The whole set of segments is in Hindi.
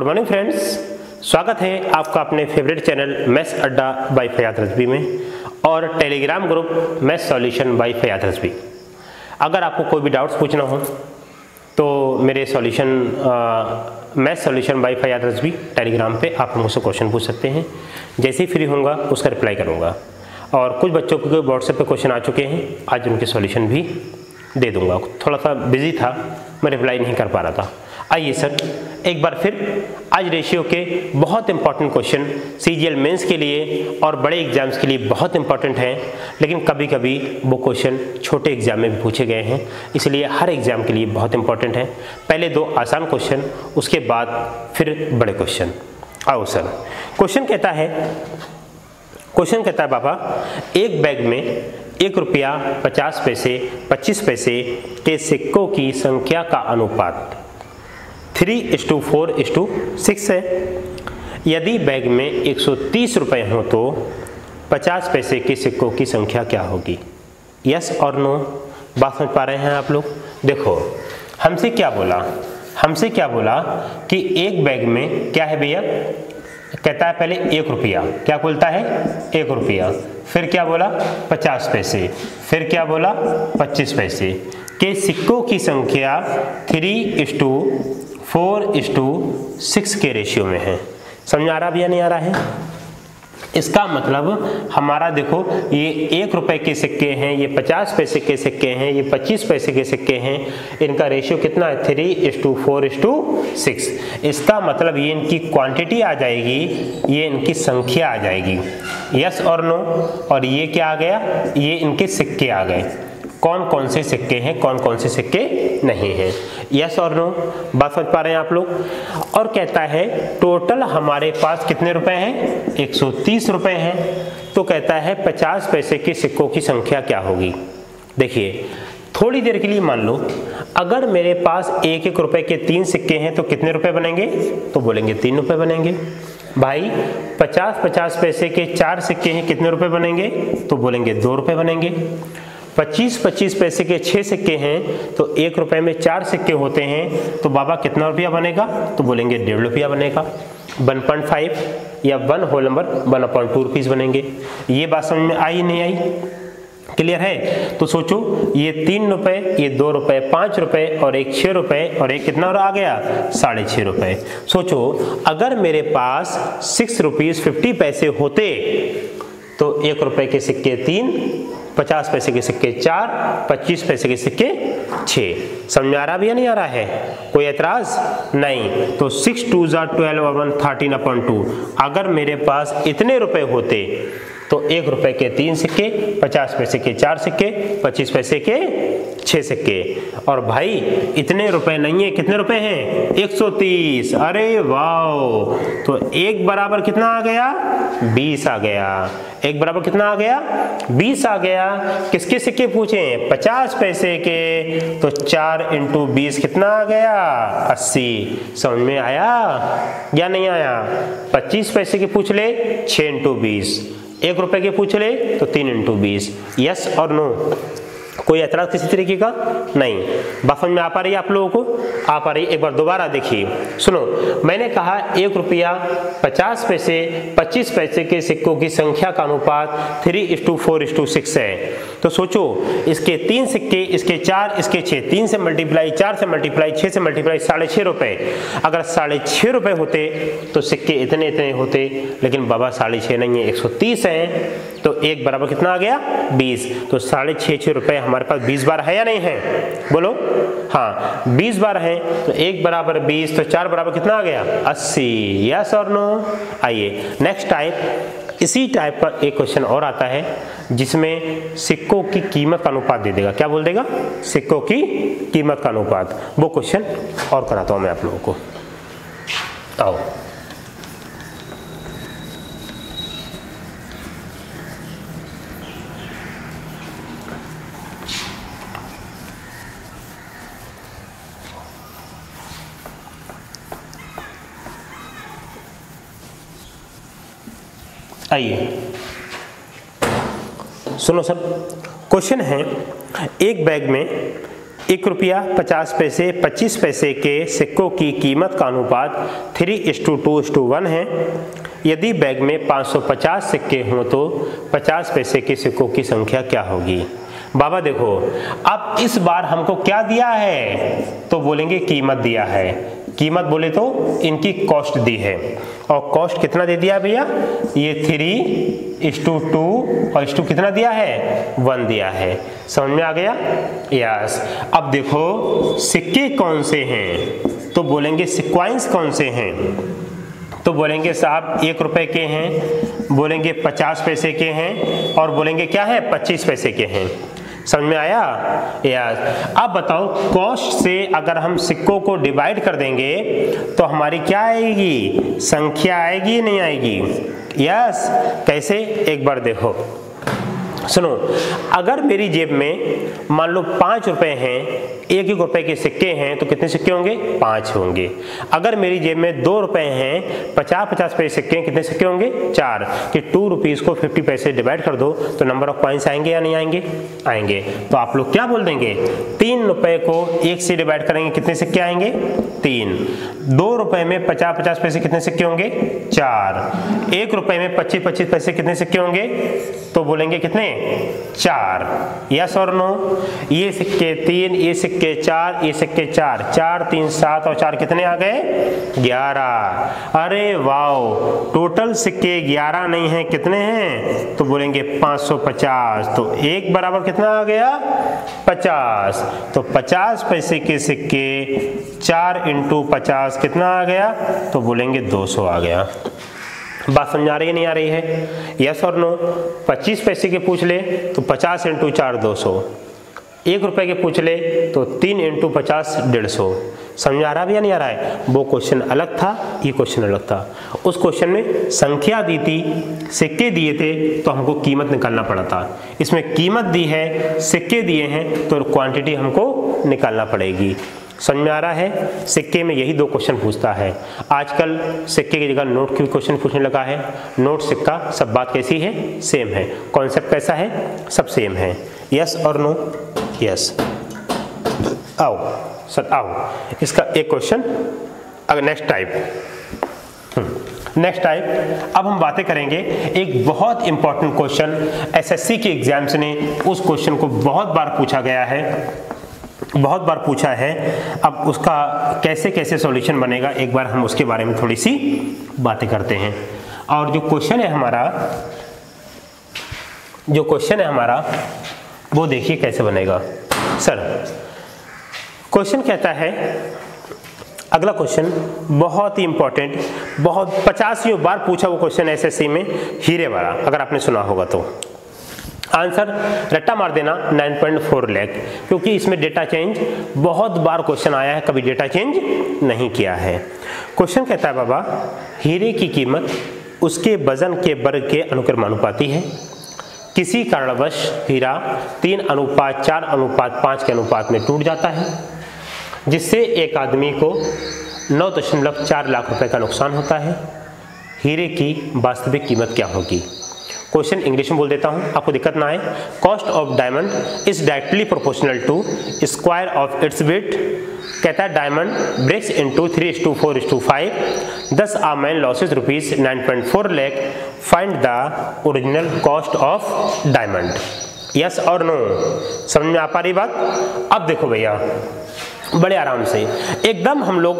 मॉर्निंग फ्रेंड्स, स्वागत है आपका अपने फेवरेट चैनल मैथ्स अड्डा बाय फयाद रज़वी में और Telegram group maths solution by Fayad Razvi. अगर आपको कोई भी डाउट्स पूछना हो तो मेरे maths solution by Fayad Razvi Telegram पे आप मुझसे क्वेश्चन पूछ सकते हैं। जैसे ही फ्री होऊंगा उसका रिप्लाई करूँगा। और कुछ बच्चों के व्हाट्सएप पे क्वेश्चन आ चुके हैं, आज उनके सॉल्यूशन भी दे दूंगा। थोड़ा सा बिजी था, मैं रिप्लाई नहीं कर पा रहा था। आइए सर, एक बार फिर आज रेशियो के बहुत इंपॉर्टेंट क्वेश्चन सीजीएल मेंस के लिए और बड़े एग्जाम्स के लिए बहुत इंपॉर्टेंट हैं, लेकिन कभी कभी वो क्वेश्चन छोटे एग्जाम में भी पूछे गए हैं, इसलिए हर एग्जाम के लिए बहुत इंपॉर्टेंट है। पहले दो आसान क्वेश्चन, उसके बाद फिर बड़े क्वेश्चन। आओ सर, क्वेश्चन कहता है बाबा, एक बैग में 1 रुपया 50 पैसे 25 पैसे के सिक्कों की संख्या का अनुपात 3:4:6 है। यदि बैग में 130 रुपए हो तो 50 पैसे के सिक्कों की संख्या क्या होगी? यस और नो? बात समझ पा रहे हैं आप लोग? देखो, हमसे क्या बोला कि एक बैग में क्या है भैया, कहता है पहले 1 रुपया, क्या बोलता है 1 रुपया, फिर क्या बोला 50 पैसे, फिर क्या बोला 25 पैसे के सिक्कों की संख्या 3:4:6 के रेशियो में है। समझ आ रहा भी या नहीं आ रहा है? इसका मतलब हमारा देखो, ये 1 रुपए के सिक्के हैं, ये 50 पैसे के सिक्के हैं, ये 25 पैसे के सिक्के हैं, इनका रेशियो कितना है 3:4:6। इसका मतलब ये इनकी क्वांटिटी आ जाएगी, ये इनकी संख्या आ जाएगी। यस और नो? और ये क्या आ गया, ये इनके सिक्के आ गए। कौन कौन से सिक्के हैं, कौन कौन से सिक्के नहीं हैं। यस और नो? बात समझ पा रहे हैं आप लोग? और कहता है टोटल हमारे पास कितने रुपए हैं, 130 रुपए हैं। तो कहता है 50 पैसे के सिक्कों की संख्या क्या होगी। देखिए, थोड़ी देर के लिए मान लो अगर मेरे पास 1-1 रुपए के 3 सिक्के हैं तो कितने रुपए बनेंगे? तो बोलेंगे 3 रुपए बनेंगे। भाई 50-50 पैसे के 4 सिक्के हैं, कितने रुपए बनेंगे? तो बोलेंगे 2 रुपए बनेंगे। 25-25 पैसे के 6 सिक्के हैं तो 1 रुपए में 4 सिक्के होते हैं, तो बाबा कितना रुपया बनेगा? तो बोलेंगे 1.5 रुपया बनेगा। 1.5 या 1 होल नंबर 1/2 रुपीज बनेंगे। ये बात समझ में आई नहीं आई? क्लियर है? तो सोचो, ये 3 रुपए, ये 2 रुपए, 5 रुपए और एक 6 रुपए और एक कितना आ गया 6.5 रुपए। सोचो, अगर मेरे पास 6 रुपीज 50 पैसे होते तो 1 रुपए के सिक्के 3, 50 पैसे के सिक्के 4, 25 पैसे के सिक्के 6। समझ में आ रहा भी या नहीं आ रहा है? कोई एतराज नहीं? तो 6 2 12 और 1 13/2। अगर मेरे पास इतने रुपए होते तो 1 रुपए के 3 सिक्के, 50 पैसे के 4 सिक्के, 25 पैसे के 6 सिक्के। और भाई इतने रुपए नहीं है, कितने रुपए हैं 130। अरे वाह! तो 1 बराबर कितना आ गया 20 आ गया। 1 बराबर कितना आ गया 20 आ गया। किसके सिक्के पूछे? 50 पैसे के, तो 4 × 20 कितना आ गया 80। समझ में आया या नहीं आया? 25 पैसे के पूछ ले 6 × 20, 1 रुपए के पूछ ले तो 3 × 20। यस और नो? कोई ऐतराज किसी तरीके का नहीं? बात समझ में आ पा रही है आप लोगों को? आ पा रही? एक बार दोबारा देखिए, सुनो। मैंने कहा 1 रुपया 50 पैसे 25 पैसे के सिक्कों की संख्या का अनुपात 3:4:6 है। तो सोचो, इसके 3 सिक्के, इसके 4, इसके 6, 3 से मल्टीप्लाई, 4 से मल्टीप्लाई, 6 से मल्टीप्लाई, 6.5 रुपए। अगर 6.5 रुपए होते तो सिक्के इतने होते, लेकिन बाबा 6.5 नहीं है, 130 है। तो 1 बराबर कितना आ गया 20। तो 6.5 रुपए हमारे पास 20 बार है या नहीं है? बोलो। हाँ, 20 बार है। तो 1 बराबर 20, तो 4 बराबर कितना आ गया 80। यस और नो? आइए नेक्स्ट टाइप, इसी टाइप का एक क्वेश्चन और आता है जिसमें सिक्कों की कीमत का अनुपात दे देगा। क्या बोल देगा? सिक्कों की कीमत का अनुपात। वो क्वेश्चन और कराता हूं मैं आप लोगों को। आओ, आइए सुनो सर, क्वेश्चन है एक बैग में 1 रुपया 50 पैसे 25 पैसे के सिक्कों की कीमत का अनुपात 3:2:1 है। यदि बैग में 550 सिक्के हों तो 50 पैसे के सिक्कों की संख्या क्या होगी? बाबा देखो, अब इस बार हमको क्या दिया है, तो बोलेंगे कीमत दिया है। कीमत बोले तो इनकी कॉस्ट दी है, और कॉस्ट कितना दे दिया भैया, ये 3:2 और 2 कितना दिया है, 1 दिया है। समझ में आ गया? यस। अब देखो सिक्के कौन से हैं, तो बोलेंगे सीक्वेंस कौन से हैं, तो बोलेंगे साहब 1 रुपए के हैं, बोलेंगे 50 पैसे के हैं, और बोलेंगे क्या है, 25 पैसे के हैं। समझ में आया? यस। अब बताओ कॉस्ट से अगर हम सिक्कों को डिवाइड कर देंगे तो हमारी क्या आएगी, संख्या आएगी नहीं आएगी? यस। कैसे, एक बार देखो, सुनो, अगर मेरी जेब में मान लो 5 रुपए हैं, 1-1 रुपए के सिक्के हैं, तो कितने सिक्के होंगे, 5 होंगे। अगर मेरी जेब में 2 रुपए हैं, 50-50 पैसे सिक्के हैं, कितने सिक्के होंगे, 4। कि 2 रुपीज़ को 50 पैसे डिवाइड कर दो तो नंबर ऑफ कॉइन्स आएंगे या नहीं आएंगे? आएंगे। तो आप लोग क्या बोल देंगे, 3 रुपए को 1 से डिवाइड करेंगे, कितने सिक्के आएंगे, 3। 2 रुपए में 50-50 पैसे कितने सिक्के होंगे, 4। 1 रुपए में 25-25 पैसे कितने सिक्के होंगे, तो बोलेंगे कितने, 4। यस और नो? ये सिक्के 3, ये सिक्के 4, ये सिक्के 4, 4 3 7 और 4 कितने आ गए, 11। अरे वाओ, टोटल सिक्के 11 नहीं है, कितने हैं, तो बोलेंगे 550। तो 1 बराबर कितना आ गया, 50। तो 50 पैसे के सिक्के 4 × 50 कितना आ गया, तो बोलेंगे 200 आ गया। बात समझ आ रही है नहीं आ रही है? यस और नो? 25 पैसे के पूछ ले तो 50 × 4 200, 1 रुपए के पूछ ले तो 3 × 50 150। समझ आ रहा है या नहीं आ रहा है? वो क्वेश्चन अलग था, ये क्वेश्चन अलग था। उस क्वेश्चन में संख्या दी थी, सिक्के दिए थे, तो हमको कीमत निकालना पड़ा था। इसमें कीमत दी है, सिक्के दिए हैं, तो क्वांटिटी हमको निकालना पड़ेगी। समझ में आ रहा है? सिक्के में यही 2 क्वेश्चन पूछता है। आजकल सिक्के की जगह नोट के क्वेश्चन पूछने लगा है। नोट सिक्का सब बात कैसी है, सेम है। कॉन्सेप्ट कैसा है, सब सेम है। यस और नो? यस। आओ सर आओ, इसका एक क्वेश्चन। अगर नेक्स्ट टाइप अब हम बातें करेंगे एक बहुत इंपॉर्टेंट क्वेश्चन, एसएससी के एग्जाम्स ने उस क्वेश्चन को बहुत बार पूछा गया है, बहुत बार पूछा है। अब उसका कैसे कैसे सॉल्यूशन बनेगा, एक बार हम उसके बारे में थोड़ी सी बातें करते हैं। और जो क्वेश्चन है हमारा वो देखिए कैसे बनेगा। सर क्वेश्चन कहता है, अगला क्वेश्चन बहुत ही इंपॉर्टेंट, बहुत 50 बार पूछा वो क्वेश्चन एसएससी में, हीरे वाला, अगर आपने सुना होगा तो। आंसर रट्टा मार देना 9.4 लाख, क्योंकि इसमें डेटा चेंज बहुत बार क्वेश्चन आया है, कभी डेटा चेंज नहीं किया है। क्वेश्चन कहता है बाबा, हीरे की कीमत उसके वजन के वर्ग के अनुक्रमानुपाती है। किसी कारणवश हीरा 3:4:5 के अनुपात में टूट जाता है, जिससे एक आदमी को 9.4 लाख रुपए का नुकसान होता है। हीरे की वास्तविक कीमत क्या होगी? क्वेश्चन इंग्लिश में बोल देता हूं, आपको दिक्कत ना आए। Cost of diamond is directly proportional to square of its weight. कहता है diamond breaks into 3:4:5, thus our main loss is rupees 9.4 lakh. Find the original cost of diamond. Yes और नो? समझ में आ पा रही बात? अब देखो भैया, बड़े आराम से एकदम हम लोग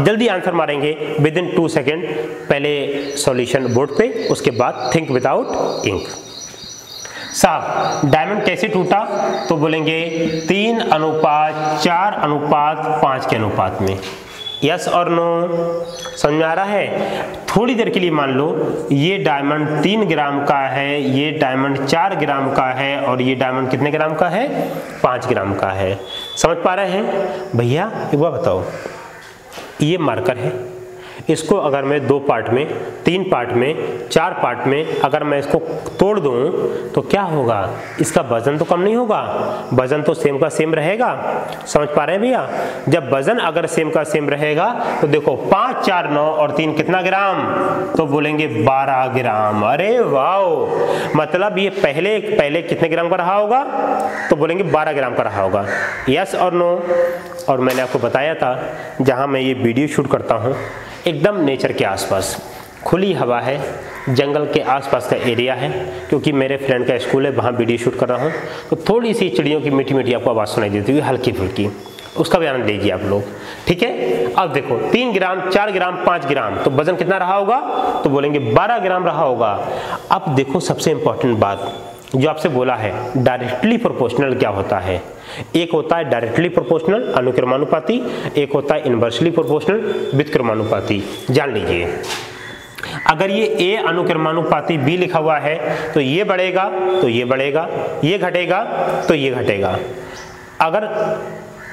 जल्दी आंसर मारेंगे विदिन 2 सेकेंड। पहले सॉल्यूशन बोर्ड पे, उसके बाद थिंक विदाउट इंक। साहब डायमंड कैसे टूटा, तो बोलेंगे 3:4:5 के अनुपात में। यस और नो? समझ में आ रहा है? थोड़ी देर के लिए मान लो ये डायमंड 3 ग्राम का है, ये डायमंड 4 ग्राम का है, और ये डायमंड कितने ग्राम का है, 5 ग्राम का है। समझ पा रहे हैं भैया? एक बार बताओ, ये मार्कर है, इसको अगर मैं 2 पार्ट में, 3 पार्ट में, 4 पार्ट में अगर मैं इसको तोड़ दूं तो क्या होगा, इसका वजन तो कम नहीं होगा, वजन तो सेम का सेम रहेगा। समझ पा रहे हैं भैया? जब वजन अगर सेम का सेम रहेगा तो देखो 5, 4, 9 और 3 कितना ग्राम, तो बोलेंगे 12 ग्राम। अरे वाह, मतलब ये पहले कितने ग्राम का रहा होगा, तो बोलेंगे 12 ग्राम का रहा होगा। यस और नो? और मैंने आपको बताया था जहाँ मैं ये वीडियो शूट करता हूँ एकदम नेचर के आसपास, खुली हवा है, जंगल के आसपास का एरिया है, क्योंकि मेरे फ्रेंड का स्कूल है, वहाँ वीडियो शूट कर रहा हूँ। तो थोड़ी सी चिड़ियों की मीठी मीठी आपको आवाज़ सुनाई देती हुई, हल्की फुल्की, उसका भी आनंद लीजिए आप लोग। ठीक है, अब देखो 3 ग्राम, 4 ग्राम, 5 ग्राम, तो वजन कितना रहा होगा, तो बोलेंगे 12 ग्राम रहा होगा। अब देखो सबसे इंपॉर्टेंट बात जो आपसे बोला है, डायरेक्टली प्रोपोर्शनल क्या होता है। एक होता है डायरेक्टली प्रोपोर्शनल अनुक्रमानुपाती, एक होता है इनवर्सली प्रोपोर्शनल व्युत्क्रमानुपाती। जान लीजिए, अगर ये A अनुक्रमानुपाती B लिखा हुआ है तो ये बढ़ेगा तो ये बढ़ेगा, ये घटेगा तो ये घटेगा।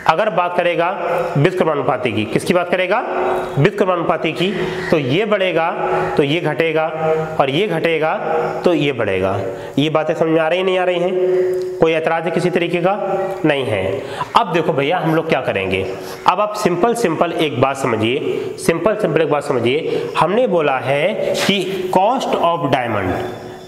अगर बात करेगा व्युत्क्रमानुपाती की, किसकी बात करेगा, व्युत्क्रमानुपाती की, तो ये बढ़ेगा तो ये घटेगा और ये घटेगा तो ये बढ़ेगा। ये बातें समझ में आ रही नहीं आ रही हैं? कोई ऐतराज है किसी तरीके का? नहीं है। अब देखो भैया हम लोग क्या करेंगे, अब आप सिंपल एक बात समझिए, सिंपल एक बात समझिए। हमने बोला है कि कॉस्ट ऑफ डायमंड,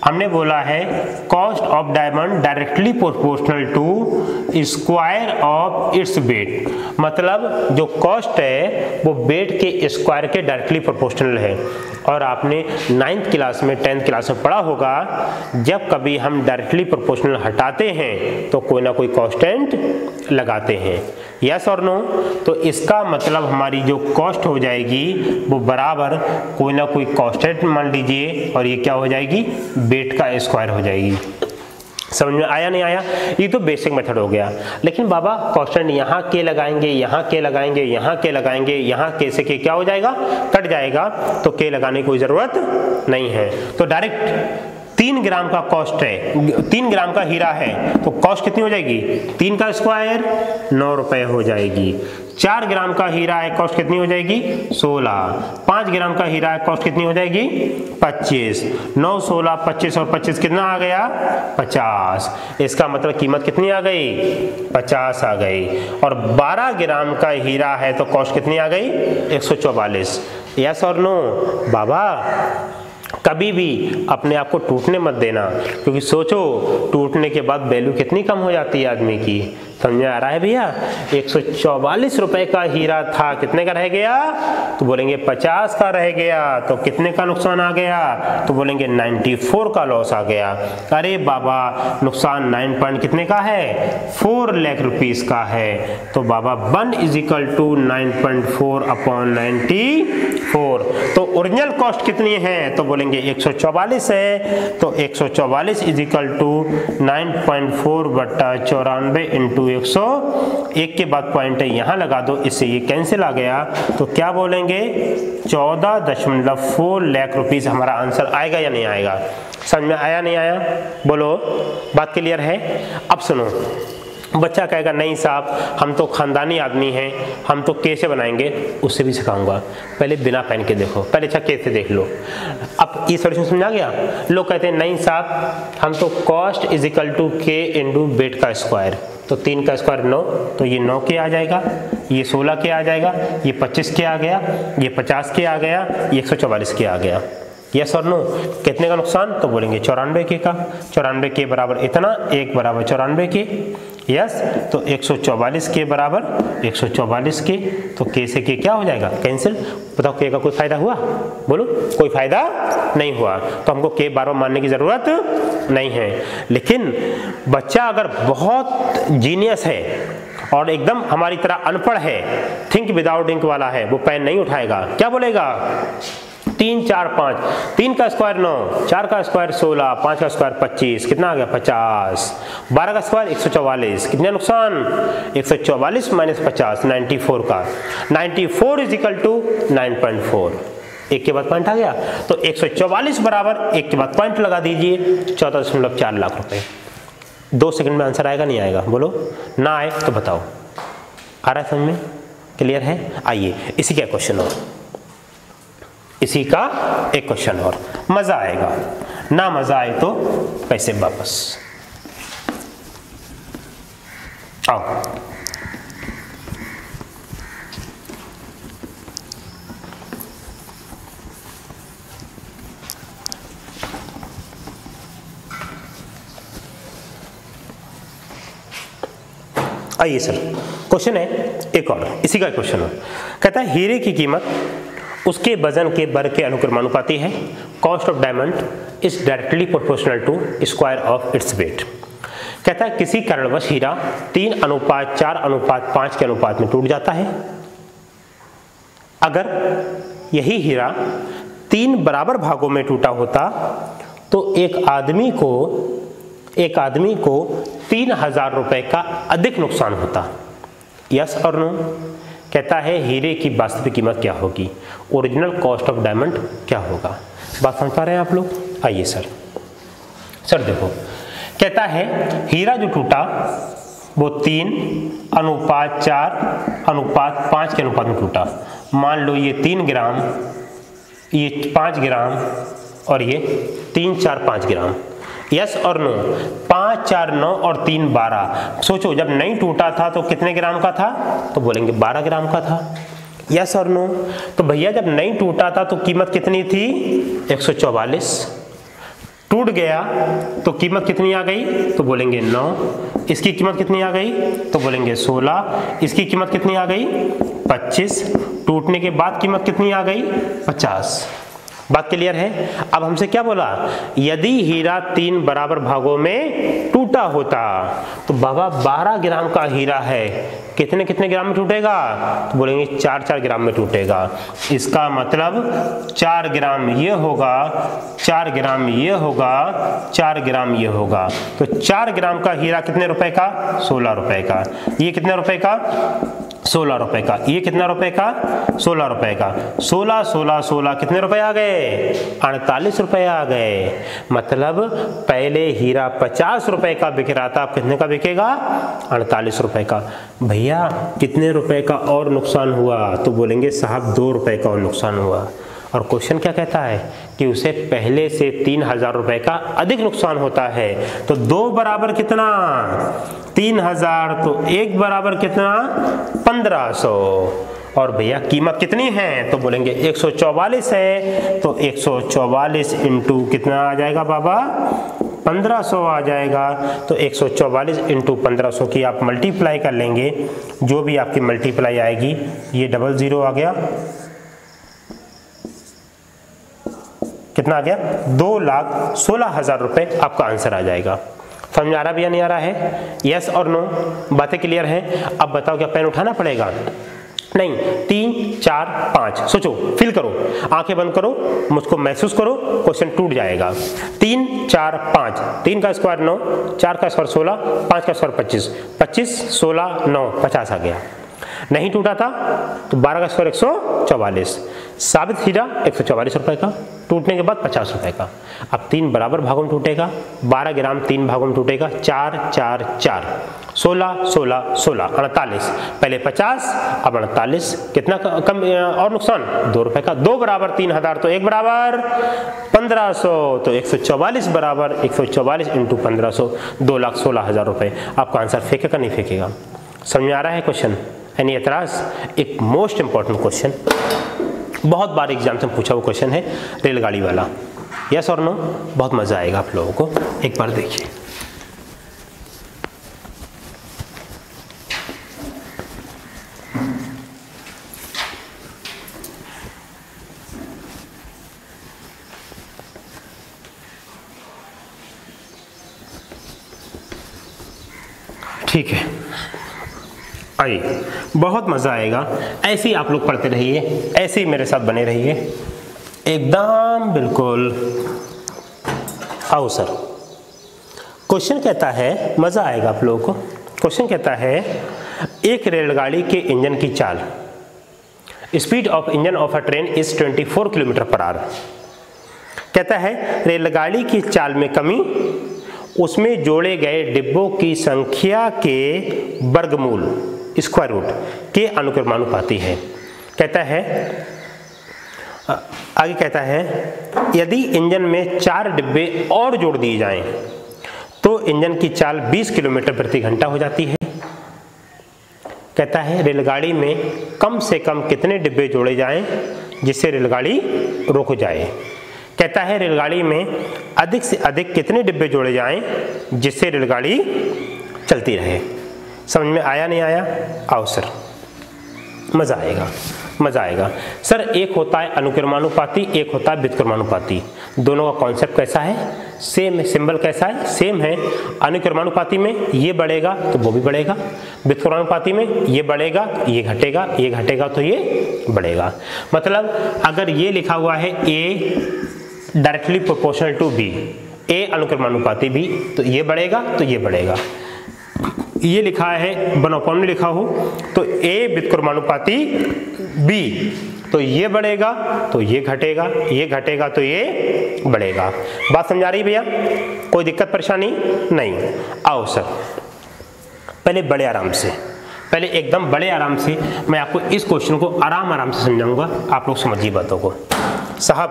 हमने बोला है cost of diamond directly proportional to square of its weight, मतलब जो कॉस्ट है वो वेट के स्क्वायर के डायरेक्टली प्रोपोर्शनल है। और आपने 9th क्लास में 10th क्लास में पढ़ा होगा, जब कभी हम डायरेक्टली प्रोपोर्शनल हटाते हैं तो कोई ना कोई कांस्टेंट लगाते हैं। यस और नो? तो इसका मतलब हमारी जो कॉस्ट हो जाएगी वो बराबर कोई ना कोई कांस्टेंट मान लीजिए, और ये क्या हो जाएगी, वेट का स्क्वायर हो जाएगी। समझ में आया नहीं आया? ये तो बेसिक मेथड हो गया। लेकिन बाबा कांस्टेंट यहाँ के लगाएंगे, यहाँ के लगाएंगे, यहाँ के लगाएंगे, यहाँ के से के क्या हो जाएगा, कट जाएगा, तो के लगाने की कोई जरूरत नहीं है। तो डायरेक्ट 3 ग्राम का कॉस्ट है, 3 ग्राम का हीरा है, तो कॉस्ट कितनी हो जाएगी, 3 का स्क्वायर 9 रुपए हो जाएगी। 4 ग्राम का हीरा है, कॉस्ट कितनी हो जाएगी, 16। 5 ग्राम का हीरा है, कॉस्ट कितनी हो जाएगी, 25। 9, 16, 25 और 25 कितना आ गया, 50। इसका मतलब कीमत कितनी आ गई, 50 आ गई। और 12 ग्राम का हीरा है तो कॉस्ट कितनी आ गई, 144। यस और नो? बाबा कभी भी अपने आप को टूटने मत देना, क्योंकि सोचो टूटने के बाद वैल्यू कितनी कम हो जाती है आदमी की। समझ में आ रहा है भैया? 144 रुपए का हीरा था, कितने का रह गया, तो बोलेंगे 50 का रह गया। तो कितने का नुकसान आ गया, तो बोलेंगे 94 का लॉस आ गया। अरे बाबा नुकसान 9 पॉइंट कितने का है, 4 लाख रुपीस का है। तो बाबा 1 = 9.4 अपॉन 94। तो ओरिजिनल कॉस्ट कितनी है, तो बोलेंगे 144 है। तो 144 = 9.4 बटा 94 इंटू 101 के बाद पॉइंट है यहाँ लगा दो, इससे ये कैंसिल आ गया। तो क्या बोलेंगे 14.4 लाख रुपीस हमारा आंसर आएगा या नहीं आएगा? समझ में आया नहीं आया? बोलो, बात क्लियर है? अब सुनो, बच्चा कहेगा नहीं साहब हम तो खानदानी आदमी हैं, हम तो कैसे बनाएंगे, उससे भी सिखाऊंगा। पहले बिना पेन के देखो, पहले अच्छा कैसे देख लो। अब ये सॉल्यूशन समझा गया? लोग कहते हैं नहीं साहब हम तो कॉस्ट = k इंटू वेट का स्क्वायर, तो 3 का स्क्वायर 9, तो ये 9 के आ जाएगा, ये 16 के आ जाएगा, ये 25 के आ गया, ये 50 के आ गया, ये 144 के आ गया। यस और नो? कितने का नुकसान, तो बोलेंगे 94 के का। 94 के बराबर इतना, 1 बराबर 94 के। यस, तो 144 के बराबर 144 के, तो के से के क्या हो जाएगा, कैंसिल। बताओ के का कोई फायदा हुआ, बोलो कोई फायदा नहीं हुआ। तो हमको के बार बार मानने की जरूरत नहीं है। लेकिन बच्चा अगर बहुत जीनियस है और एकदम हमारी तरह अनपढ़ है, थिंक विदाउट इंक वाला है, वो पेन नहीं उठाएगा, क्या बोलेगा 3, 4, 5, 3 का स्क्वायर 9, 4 का स्क्वायर 16, 5 का स्क्वायर 25, कितना आ गया 50, 12 का स्क्वायर 144, कितना नुकसान 144 माइनस 50, 94 का। 94 = 9.4, एक के बाद पॉइंट आ गया। तो 144 बराबर एक के बाद पॉइंट लगा दीजिए, 14.4 लाख रुपए। 2 सेकंड में आंसर आएगा नहीं आएगा, बोलो। ना आए तो बताओ, आ रहा है समझ में, क्लियर है? आइए इसी का क्वेश्चन हो। इसी का एक क्वेश्चन और, मजा आएगा, ना मजा आए तो पैसे वापस। आओ आइए सर, क्वेश्चन है एक और, इसी का क्वेश्चन है। कहता है हीरे की कीमत उसके वजन के वर्ग के अनुक्रमानुपाती है। Cost of diamond is directly proportional to square of its weight. कहता है किसी कारणवश हीरा 3:4:5 के अनुपात में टूट जाता है। अगर यही हीरा 3 बराबर भागों में टूटा होता तो एक आदमी को 3000 रुपए का अधिक नुकसान होता। यस और नो। कहता है हीरे की वास्तविक कीमत क्या होगी, ओरिजिनल कॉस्ट ऑफ डायमंड क्या होगा। बात समझ पा रहे हैं आप लोग? आइए सर देखो, कहता है हीरा जो टूटा वो 3:4:5 के अनुपात में टूटा। मान लो ये 3 ग्राम, ये 5 ग्राम और ये 3, 4, 5 ग्राम। यस और नो। 5, 4, 9 और 3, 12। सोचो जब नहीं टूटा था तो कितने ग्राम का था, तो बोलेंगे 12 ग्राम का था। यस और नो। तो भैया जब नहीं टूटा था तो कीमत कितनी थी, 144। टूट गया तो कीमत कितनी आ गई, तो बोलेंगे 9। इसकी कीमत कितनी आ गई, तो बोलेंगे 16। इसकी कीमत कितनी आ गई, 25। टूटने के बाद कीमत कितनी आ गई, 50। बात क्लियर है? अब हमसे क्या बोला, यदि हीरा 3 बराबर भागों में टूटा होता तो बाबा 12 ग्राम का हीरा है, कितने कितने ग्राम में टूटेगा, तो बोलेंगे 4-4 ग्राम में टूटेगा। इसका मतलब 4 ग्राम ये होगा, 4 ग्राम ये होगा, 4 ग्राम ये होगा। तो 4 ग्राम का हीरा कितने रुपए का, 16 रुपए का। ये कितने रुपए का, 16 रुपए का। ये कितना रुपए का, 16 रुपए का। 16, 16, 16 कितने रुपए आ गए, 48 रुपए आ गए। मतलब पहले हीरा 50 रुपए का बिक रहा था, अब कितने का बिकेगा, 48 रुपए का। भैया कितने रुपए का और नुकसान हुआ, तो बोलेंगे साहब 2 रुपए का और नुकसान हुआ। और क्वेश्चन क्या कहता है कि उसे पहले से 3000 रुपए का अधिक नुकसान होता है। तो 2 बराबर कितना, 3000, तो 1 बराबर कितना, 1500। और भैया कीमत कितनी है, तो बोलेंगे 144 है। तो 144 इंटू कितना आ जाएगा बाबा, 1500 आ जाएगा। तो 144 इंटू 1500 की आप मल्टीप्लाई कर लेंगे, जो भी आपकी मल्टीप्लाई आएगी, ये 00 आ गया, कितना आ गया, 2,16,000 रुपए आपका आंसर आ जाएगा। समझ आ रहा भी या नहीं आ रहा है, यस और नो। बातें क्लियर हैं? अब बताओ क्या पेन उठाना पड़ेगा, नहीं, 3, 4, 5 सोचो, फील करो, आंखें बंद करो, मुझको महसूस करो, क्वेश्चन टूट जाएगा। 3, 4, 5, 3 का स्क्वायर 9, 4 का स्क्वायर 16, 5 का स्क्वायर 25, 25, 16, 9, 50 आ गया। नहीं टूटा था तो 12 का स्क्वायर 144, साबित हीरा 144 रुपए का, टूटने के बाद 50 रुपए का। अब 3 बराबर भागों में टूटेगा, 12 ग्राम 3 भागों में टूटेगा, 4, 4, 4, 16, 16, 16, 48, पहले 50 अब 48, कितना कम और नुकसान, 2 रुपए का। 2 बराबर 3000 तो 1 बराबर 1500, तो 144 बराबर 144 इंटू 1500, 2,16,000 रुपए। आपका आंसर फेंकेगा नहीं फेंकेगा? समझ में आ रहा है क्वेश्चन? यानी एतराज, एक मोस्ट इंपॉर्टेंट क्वेश्चन, बहुत बार एग्जाम से पूछा हुआ क्वेश्चन है, रेलगाड़ी वाला। यस और नो? बहुत मजा आएगा आप लोगों को, एक बार देखिए। ठीक है, आइए, बहुत मज़ा आएगा। ऐसे ही आप लोग पढ़ते रहिए, ऐसे ही मेरे साथ बने रहिए, एकदम बिल्कुल। आओ सर, क्वेश्चन कहता है, मज़ा आएगा आप लोगों को। क्वेश्चन कहता है एक रेलगाड़ी के इंजन की चाल, speed of engine of a train is 24 kilometre per hour. कहता है रेलगाड़ी की चाल में कमी उसमें जोड़े गए डिब्बों की संख्या के वर्गमूल, स्क्वायर रूट के अनुक्रमानुपाती है। कहता है आगे कहता है यदि इंजन में 4 डिब्बे और जोड़ दिए जाएं तो इंजन की चाल 20 किलोमीटर प्रति घंटा हो जाती है। कहता है रेलगाड़ी में कम से कम कितने डिब्बे जोड़े जाएं जिससे रेलगाड़ी रुक जाए। कहता है रेलगाड़ी में अधिक से अधिक कितने डिब्बे जोड़े जाएं जिससे रेलगाड़ी चलती रहे। समझ में आया नहीं आया? आओ सर, मज़ा आएगा, मज़ा आएगा। सर एक होता है अनुक्रमानुपाती, एक होता है व्युत्क्रमानुपाती। दोनों का कॉन्सेप्ट कैसा है? सेम है। सिंबल कैसा है? सेम है। अनुक्रमानुपाती में ये बढ़ेगा तो वो भी बढ़ेगा, व्युत्क्रमानुपाती में ये बढ़ेगा ये घटेगा, ये घटेगा तो ये बढ़ेगा। मतलब अगर ये लिखा हुआ है A directly proportional to B, A अनुक्रमानुपाती B, तो ये बढ़ेगा तो ये बढ़ेगा। ये लिखा है 1/n में लिखा हो तो A व्युत्क्रमानुपाती B, तो ये बढ़ेगा तो ये घटेगा, ये घटेगा तो ये बढ़ेगा। बात समझा रही भैया? कोई दिक्कत परेशानी नहीं? आओ सर, पहले बड़े आराम से, पहले एकदम बड़े आराम से मैं आपको इस क्वेश्चन को आराम से समझाऊंगा, आप लोग समझिए बातों को। साहब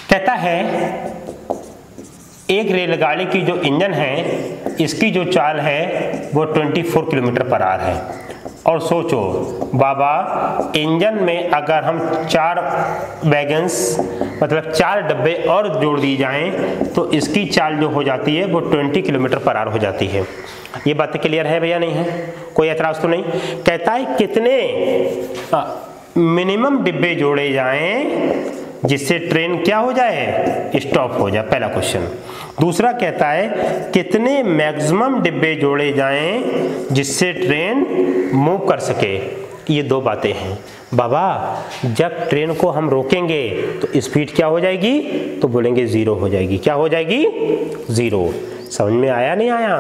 कहता है एक रेलगाड़ी की जो इंजन है इसकी जो चाल है वो 24 किलोमीटर पर आवर है। और सोचो बाबा, इंजन में अगर हम 4 वैगन्स मतलब 4 डब्बे और जोड़ दी जाएं तो इसकी चाल जो हो जाती है वो 20 किलोमीटर पर आवर हो जाती है। ये बातें क्लियर है भैया? नहीं है? कोई एतराज तो नहीं? कहता है कितने मिनिमम डिब्बे जोड़े जाएं जिससे ट्रेन क्या हो जाए? स्टॉप हो जाए, पहला क्वेश्चन। दूसरा कहता है कितने मैक्सिमम डिब्बे जोड़े जाएं जिससे ट्रेन मूव कर सके। ये दो बातें हैं बाबा। जब ट्रेन को हम रोकेंगे तो स्पीड क्या हो जाएगी? तो बोलेंगे 0 हो जाएगी। क्या हो जाएगी? 0। समझ में आया नहीं आया?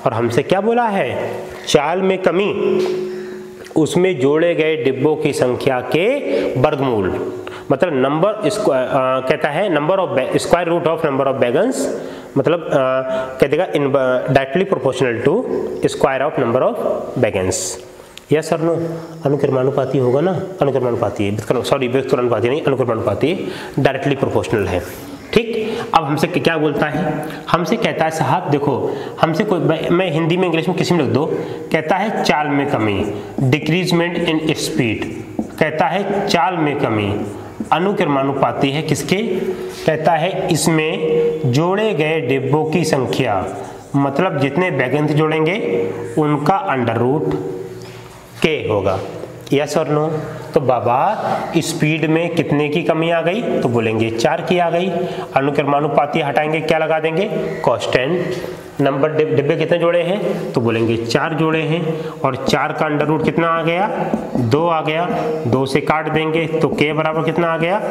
और हमसे क्या बोला है? चाल में कमी, उसमें जोड़े गए डिब्बों की संख्या के वर्गमूल, मतलब नंबर कहता है number of square root of number of wagons, मतलब कह देगा इन directly proportional to square of number of wagons. Yes sir no? अनुक्रमानुपाती होगा ना? अनुक्रमानुपाती, सॉरी व्युत्क्रमानुपाती नहीं, अनुक्रमानुपाती डायरेक्टली प्रोपोर्शनल है। ठीक। अब हमसे क्या बोलता है? हमसे कहता है साहब देखो, हमसे कोई, मैं हिंदी में इंग्लिश में किसी में लिख दो, कहता है चाल में कमी, डिक्रीजमेंट इन स्पीड। कहता है चाल में कमी अनुक्रमानुपाती है किसके? कहता है इसमें जोड़े गए डिब्बों की संख्या, मतलब जितने वैगन जोड़ेंगे उनका अंडर रूट के होगा। यस और नो? तो बाबा स्पीड में कितने की कमी आ गई? तो बोलेंगे 4 की आ गई। अनुक्रमानुपाती हटाएंगे, क्या लगा देंगे? कांस्टेंट। नंबर डिब्बे कितने जोड़े हैं? तो बोलेंगे 4 जोड़े हैं। और 4 का अंडर रूट कितना आ गया? 2 आ गया। 2 से काट देंगे तो के बराबर कितना आ गया?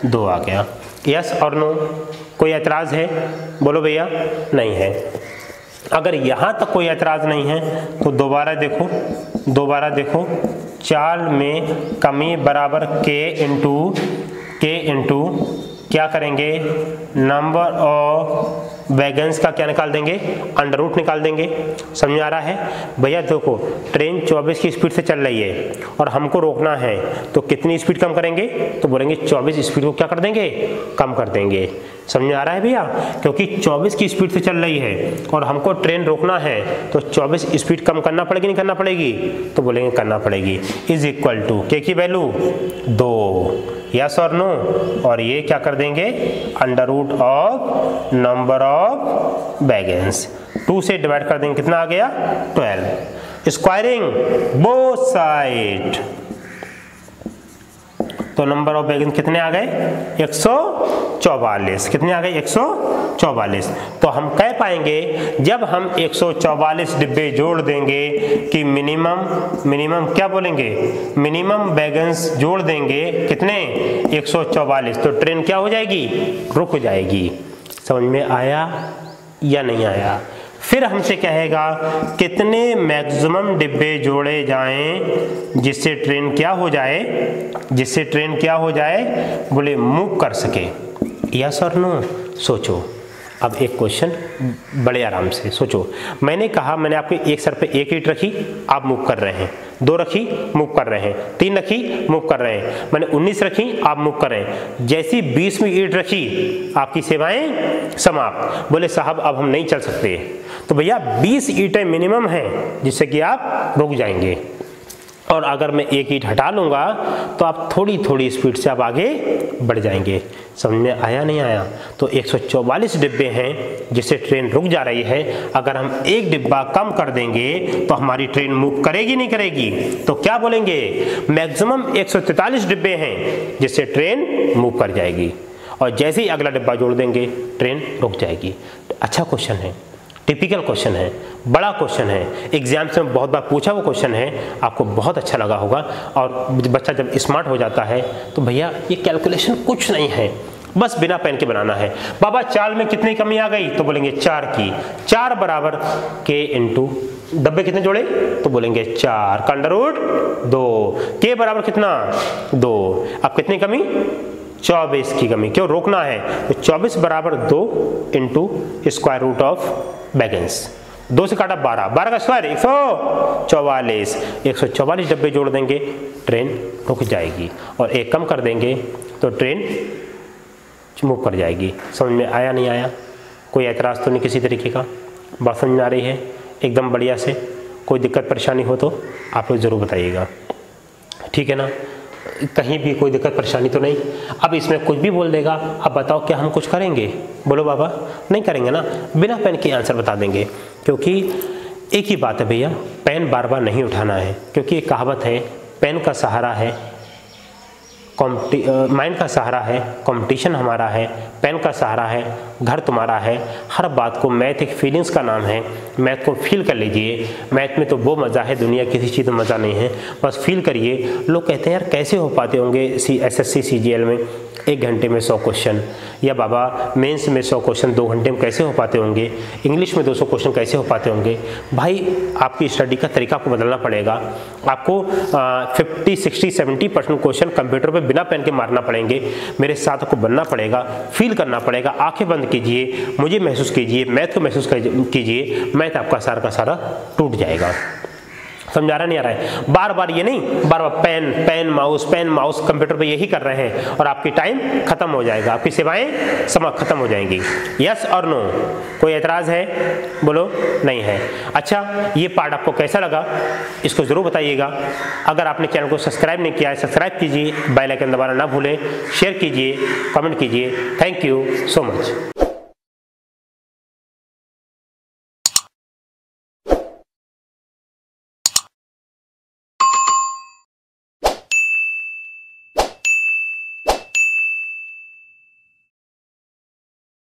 2 आ गया। यस और नो? कोई ऐतराज है? बोलो भैया। नहीं है। अगर यहाँ तक कोई ऐतराज नहीं है तो दोबारा देखो, दोबारा देखो। चाल में कमी बराबर के इंटू क्या करेंगे? नंबर ऑफ वैगन्स का क्या निकाल देंगे? अंडर रूट निकाल देंगे। समझ आ रहा है भैया? देखो ट्रेन 24 की स्पीड से चल रही है और हमको रोकना है तो कितनी स्पीड कम करेंगे? तो बोलेंगे 24 स्पीड को क्या कर देंगे? कम कर देंगे। समझ आ रहा है भैया? क्योंकि 24 की स्पीड से चल रही है और हमको ट्रेन रोकना है तो 24 स्पीड कम करना पड़ेगी नहीं करना पड़ेगी? तो बोलेंगे करना पड़ेगी। इज इक्वल टू के की वैल्यू 2। यस और नो? और ये क्या कर देंगे? Under root of number of wagons. 2 से डिवाइड कर देंगे, कितना आ गया? 12। स्क्वायरिंग बोथ साइड, तो नंबर ऑफ वैगन कितने आ गए? 144। कितने आ गए? 144। तो हम कह पाएंगे जब हम 144 डिब्बे जोड़ देंगे कि मिनिमम क्या बोलेंगे? मिनिमम वैगन्स जोड़ देंगे कितने? 144। तो ट्रेन क्या हो जाएगी? रुक जाएगी। समझ में आया या नहीं आया? फिर हमसे कहेगा कितने मैक्सिमम डिब्बे जोड़े जाएं जिससे ट्रेन क्या हो जाए? जिससे ट्रेन क्या हो जाए? बोले मूव कर सके। यस और नो? सोचो। अब एक क्वेश्चन बड़े आराम से सोचो। मैंने कहा, मैंने आपके एक सर पे एक ईंट रखी, आप मूव कर रहे हैं, 2 रखी मूव कर रहे हैं, 3 रखी मूव कर रहे हैं, मैंने 19 रखी आप मूव कर रहे हैं। जैसी 20वीं ईंट रखी आपकी सेवाएं समाप्त। बोले साहब अब हम नहीं चल सकते, तो भैया 20 ईंटें मिनिमम हैं जिससे कि आप रुक जाएंगे, और अगर मैं एक ईंट हटा लूँगा तो आप थोड़ी थोड़ी स्पीड से आप आगे बढ़ जाएंगे। समझ में आया नहीं आया? तो 144 डिब्बे हैं जिससे ट्रेन रुक जा रही है। अगर हम एक डिब्बा कम कर देंगे तो हमारी ट्रेन मूव करेगी नहीं करेगी? तो क्या बोलेंगे, मैक्सिमम 143 डिब्बे हैं जिससे ट्रेन मूव कर जाएगी, और जैसे ही अगला डिब्बा जोड़ देंगे ट्रेन रुक जाएगी। अच्छा क्वेश्चन है, टिपिकल क्वेश्चन है, बड़ा क्वेश्चन है, एग्जाम्स में बहुत बार पूछा वो क्वेश्चन है, आपको बहुत अच्छा लगा होगा। और बच्चा जब स्मार्ट हो जाता है तो भैया ये कैलकुलेशन कुछ नहीं है, बस बिना पेन के बनाना है। बाबा चाल में कितनी कमी आ गई? तो बोलेंगे 4 की। 4 बराबर के इंटू डब्बे कितने जोड़े? तो बोलेंगे 4 का अंडर रूट 2। के बराबर कितना? 2। अब कितनी कमी? 24 की कमी। क्यों रोकना है? तो 24 बराबर 2 इंटू स्क्वायर रूट ऑफ बैगेंस। 2 से काटा 12, 12 का स्क्वायर 144। 144 डब्बे जोड़ देंगे ट्रेन रुक जाएगी, और एक कम कर देंगे तो ट्रेन मूव कर जाएगी। समझ में आया नहीं आया? कोई ऐतराज़ तो नहीं किसी तरीके का? बात समझ में आ रही है एकदम बढ़िया से? कोई दिक्कत परेशानी हो तो आप लोग ज़रूर बताइएगा, ठीक है ना? कहीं भी कोई दिक्कत परेशानी तो नहीं? अब इसमें कुछ भी बोल देगा, अब बताओ क्या हम कुछ करेंगे? बोलो बाबा, नहीं करेंगे ना, बिना पेन के आंसर बता देंगे। क्योंकि एक ही बात है भैया, पेन बार बार नहीं उठाना है, क्योंकि एक कहावत है, पेन का सहारा है माइंड का सहारा है कंपटीशन हमारा है, पेन का सहारा है घर तुम्हारा है। हर बात को, मैथ एक फीलिंग्स का नाम है, मैथ को फील कर लीजिए। मैथ में तो वो मज़ा है, दुनिया किसी चीज़ में मज़ा नहीं है, बस फील करिए। लोग कहते हैं यार कैसे हो पाते होंगे SSC CGL में 1 घंटे में 100 क्वेश्चन, या बाबा मेंस में 100 क्वेश्चन 2 घंटे में कैसे हो पाते होंगे, इंग्लिश में 200 क्वेश्चन कैसे हो पाते होंगे? भाई आपकी स्टडी का तरीका आपको बदलना पड़ेगा। आपको 50, 60, 70% क्वेश्चन कंप्यूटर पे बिना पेन के मारना पड़ेंगे। मेरे साथ आपको बनना पड़ेगा, फील करना पड़ेगा। आंखें बंद कीजिए, मुझे महसूस कीजिए, मैथ को महसूस कीजिए, मैथ आपका सारा का सारा टूट जाएगा। समझा रहा नहीं आ रहा है? बार बार ये नहीं, बार बार पेन माउस कंप्यूटर पे यही कर रहे हैं, और आपकी टाइम खत्म हो जाएगा, आपकी सेवाएं खत्म हो जाएंगी। यस और नो? कोई एतराज़ है? बोलो नहीं है। अच्छा, ये पार्ट आपको कैसा लगा इसको ज़रूर बताइएगा। अगर आपने चैनल को सब्सक्राइब नहीं किया है, सब्सक्राइब कीजिए, बेल आइकन दबाना ना भूलें, शेयर कीजिए, कमेंट कीजिए। Thank you so much.